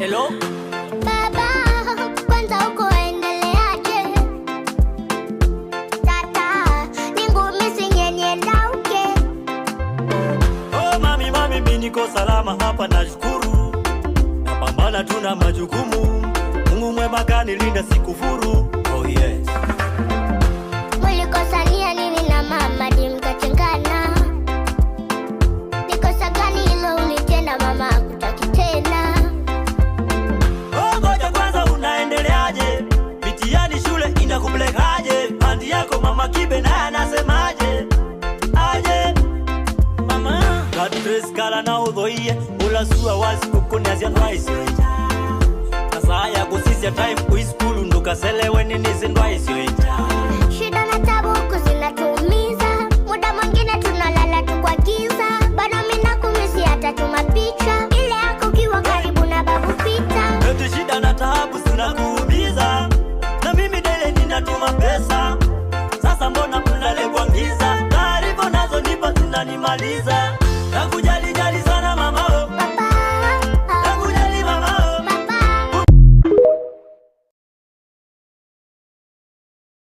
Hello baba, kwanza uko endeleaje? Tata, ningumi sinyenye lauke. Oh mami, mimi niko salama hapa nashukuru. Napambana tuna majukumu. Mungu mwema kanilinda sikufuru. Oh yes. Mulikosania nini na mama di mkatengana? Nikosa gani hilo ulitenda mama hakutaki tena? Oh ngoja kwanza unaendeleaje? Mitihani shule inakupelekaje? Handi yako mama Kibe naye anasemaje? Aje mama Kadres kala na udhoie ulasua wazi kukunazia twice. Kasaya kusisia time uiskulu ndukaselewe nini zindwaisi weja. Shida na tabu kuzinatuumiza. Muda mwingine tunalala tu kwa giza. Bado mimi nakumisi hata tuma picha ile yako ukiwa karibu na babu Pita. Eti shida na tabu zinakuumiza. Na mimi dele ninatuma pesa. Sasa mbona mnale kwa giza? Taarifa nazo nipa zinanimaliza.